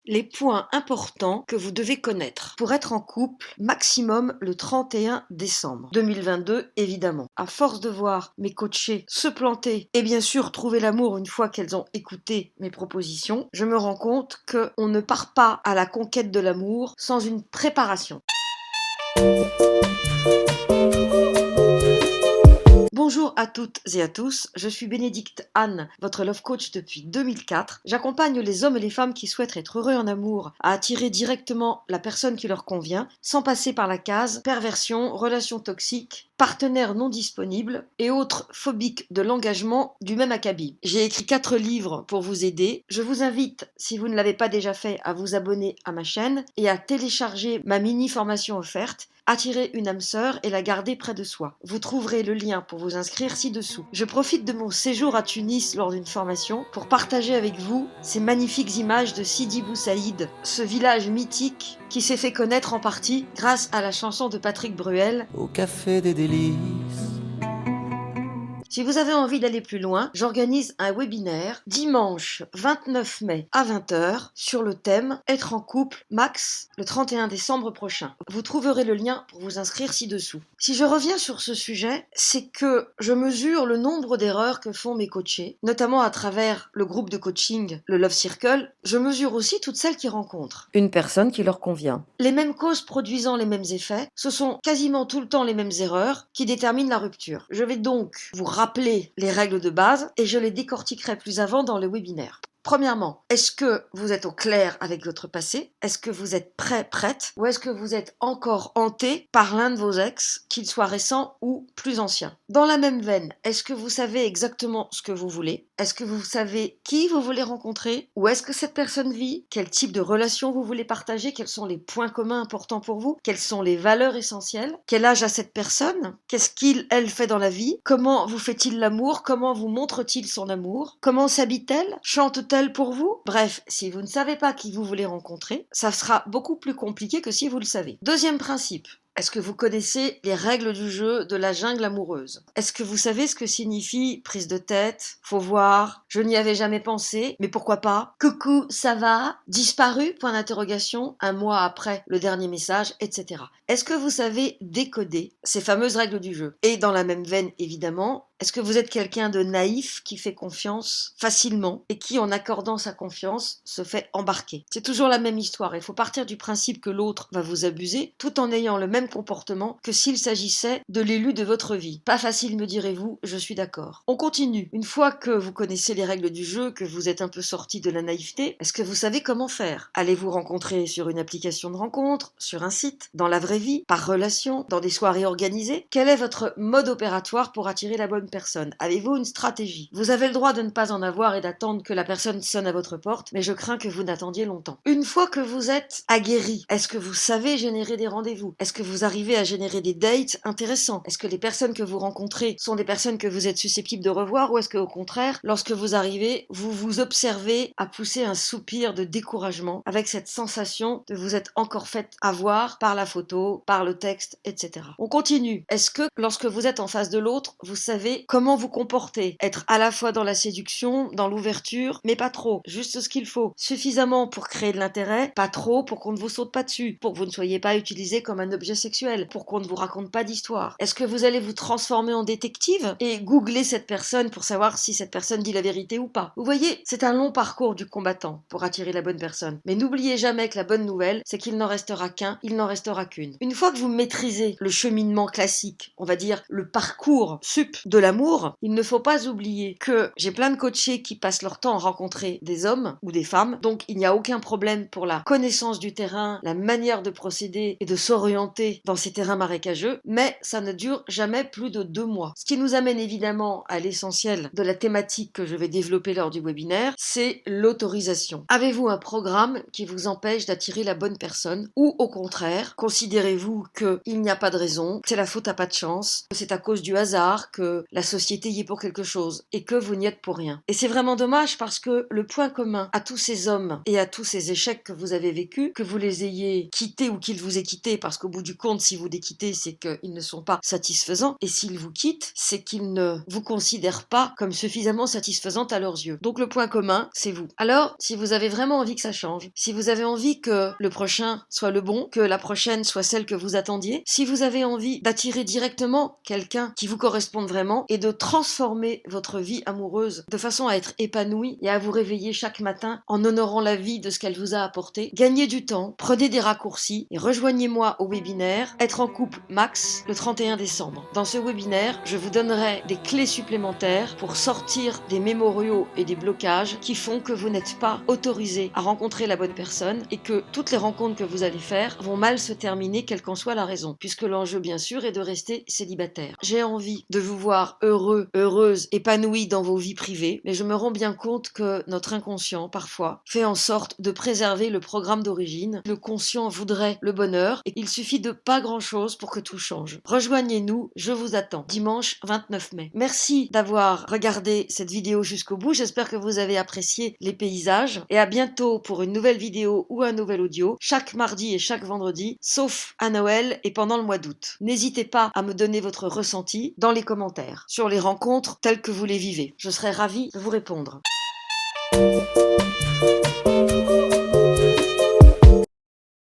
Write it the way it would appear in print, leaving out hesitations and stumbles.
les points importants que vous devez connaître pour être en couple maximum le 31 décembre 2022 évidemment. À force de voir mes coachés se planter et bien sûr trouver l'amour une fois qu'elles ont écouté mes propositions, je me rends compte qu'on ne part pas à la conquête de l'amour sans une préparation. Bonjour à toutes et à tous, je suis Bénédicte Anne, votre love coach depuis 2004. J'accompagne les hommes et les femmes qui souhaitent être heureux en amour à attirer directement la personne qui leur convient, sans passer par la case perversion, relation toxique, partenaire non disponible et autres phobiques de l'engagement du même acabit. J'ai écrit 4 livres pour vous aider. Je vous invite, si vous ne l'avez pas déjà fait, à vous abonner à ma chaîne et à télécharger ma mini formation offerte. Attirer une âme sœur et la garder près de soi. Vous trouverez le lien pour vous inscrire ci-dessous. Je profite de mon séjour à Tunis lors d'une formation pour partager avec vous ces magnifiques images de Sidi Bou Saïd, ce village mythique qui s'est fait connaître en partie grâce à la chanson de Patrick Bruel. Au café des délices. Si vous avez envie d'aller plus loin, j'organise un webinaire dimanche 29 mai à 20h sur le thème Être en couple max le 31 décembre prochain. Vous trouverez le lien pour vous inscrire ci-dessous. Si je reviens sur ce sujet, c'est que je mesure le nombre d'erreurs que font mes coachés, notamment à travers le groupe de coaching, le Love Circle. Je mesure aussi toutes celles qui rencontrent une personne qui leur convient. Les mêmes causes produisant les mêmes effets, ce sont quasiment tout le temps les mêmes erreurs qui déterminent la rupture. Je vais donc vous rappeler les règles de base et je les décortiquerai plus avant dans le webinaire. Premièrement, est-ce que vous êtes au clair avec votre passé? Est-ce que vous êtes prêt, prête? Ou est-ce que vous êtes encore hanté par l'un de vos ex, qu'il soit récent ou plus ancien? Dans la même veine, est-ce que vous savez exactement ce que vous voulez? Est-ce que vous savez qui vous voulez rencontrer? Où est-ce que cette personne vit? Quel type de relation vous voulez partager? Quels sont les points communs importants pour vous? Quelles sont les valeurs essentielles? Quel âge a cette personne? Qu'est-ce qu'il, elle fait dans la vie? Comment vous fait-il l'amour? Comment vous montre-t-il son amour? Comment s'habille-t-elle? Chante-t-elle pour vous? Bref, si vous ne savez pas qui vous voulez rencontrer, ça sera beaucoup plus compliqué que si vous le savez. Deuxième principe. Est-ce que vous connaissez les règles du jeu de la jungle amoureuse? Est-ce que vous savez ce que signifie prise de tête, faut voir, je n'y avais jamais pensé, mais pourquoi pas, coucou, ça va, disparu, point d'interrogation, un mois après le dernier message, etc. Est-ce que vous savez décoder ces fameuses règles du jeu? Et dans la même veine, évidemment, est-ce que vous êtes quelqu'un de naïf qui fait confiance facilement et qui, en accordant sa confiance, se fait embarquer? C'est toujours la même histoire. Il faut partir du principe que l'autre va vous abuser tout en ayant le même comportement que s'il s'agissait de l'élu de votre vie. Pas facile, me direz-vous, je suis d'accord. On continue. Une fois que vous connaissez les règles du jeu, que vous êtes un peu sorti de la naïveté, est-ce que vous savez comment faire? Allez-vous rencontrer sur une application de rencontre, sur un site, dans la vraie vie, par relation, dans des soirées organisées? Quel est votre mode opératoire pour attirer la bonne personne? Avez-vous une stratégie? Vous avez le droit de ne pas en avoir et d'attendre que la personne sonne à votre porte, mais je crains que vous n'attendiez longtemps. Une fois que vous êtes aguerri, est-ce que vous savez générer des rendez-vous? Est-ce que vous arrivez à générer des dates intéressants? Est-ce que les personnes que vous rencontrez sont des personnes que vous êtes susceptibles de revoir, ou est-ce qu'au contraire, lorsque vous arrivez, vous vous observez à pousser un soupir de découragement avec cette sensation de vous être encore fait avoir par la photo, par le texte, etc. On continue. Est-ce que lorsque vous êtes en face de l'autre, vous savez comment vous comporter? Être à la fois dans la séduction, dans l'ouverture, mais pas trop, juste ce qu'il faut. Suffisamment pour créer de l'intérêt, pas trop pour qu'on ne vous saute pas dessus, pour que vous ne soyez pas utilisé comme un objet sexuel, pour qu'on ne vous raconte pas d'histoire. Est-ce que vous allez vous transformer en détective et googler cette personne pour savoir si cette personne dit la vérité ou pas? Vous voyez, c'est un long parcours du combattant pour attirer la bonne personne. Mais n'oubliez jamais que la bonne nouvelle, c'est qu'il n'en restera qu'un, il n'en restera qu'une. Une fois que vous maîtrisez le cheminement classique, on va dire le parcours sup de l'amour, il ne faut pas oublier que j'ai plein de coachés qui passent leur temps à rencontrer des hommes ou des femmes, donc il n'y a aucun problème pour la connaissance du terrain, la manière de procéder et de s'orienter dans ces terrains marécageux, mais ça ne dure jamais plus de 2 mois. Ce qui nous amène évidemment à l'essentiel de la thématique que je vais développer lors du webinaire, c'est l'autorisation. Avez-vous un programme qui vous empêche d'attirer la bonne personne, ou au contraire, considérez-vous qu'il n'y a pas de raison, que c'est la faute à pas de chance, que c'est à cause du hasard, que la société y est pour quelque chose et que vous n'y êtes pour rien. Et c'est vraiment dommage parce que le point commun à tous ces hommes et à tous ces échecs que vous avez vécus, que vous les ayez quittés ou qu'ils vous aient quittés, parce qu'au bout du compte, si vous les quittez, c'est qu'ils ne sont pas satisfaisants, et s'ils vous quittent, c'est qu'ils ne vous considèrent pas comme suffisamment satisfaisante à leurs yeux. Donc le point commun, c'est vous. Alors, si vous avez vraiment envie que ça change, si vous avez envie que le prochain soit le bon, que la prochaine soit celle que vous attendiez, si vous avez envie d'attirer directement quelqu'un qui vous corresponde vraiment et de transformer votre vie amoureuse de façon à être épanouie et à vous réveiller chaque matin en honorant la vie de ce qu'elle vous a apporté, gagnez du temps, prenez des raccourcis et rejoignez-moi au webinaire Être en couple max le 31 décembre. Dans ce webinaire, je vous donnerai des clés supplémentaires pour sortir des mémoriaux et des blocages qui font que vous n'êtes pas autorisé à rencontrer la bonne personne et que toutes les rencontres que vous allez faire vont mal se terminer, quelle qu'en soit la raison, puisque l'enjeu bien sûr est de rester célibataire. J'ai envie de vous voir heureux, heureuse, épanoui dans vos vies privées, mais je me rends bien compte que notre inconscient, parfois, fait en sorte de préserver le programme d'origine. Le conscient voudrait le bonheur et il suffit de pas grand-chose pour que tout change. Rejoignez-nous, je vous attends, dimanche 29 mai. Merci d'avoir regardé cette vidéo jusqu'au bout, j'espère que vous avez apprécié les paysages et à bientôt pour une nouvelle vidéo ou un nouvel audio, chaque mardi et chaque vendredi, sauf à Noël et pendant le mois d'août. N'hésitez pas à me donner votre ressenti dans les commentaires sur les rencontres telles que vous les vivez. Je serai ravie de vous répondre.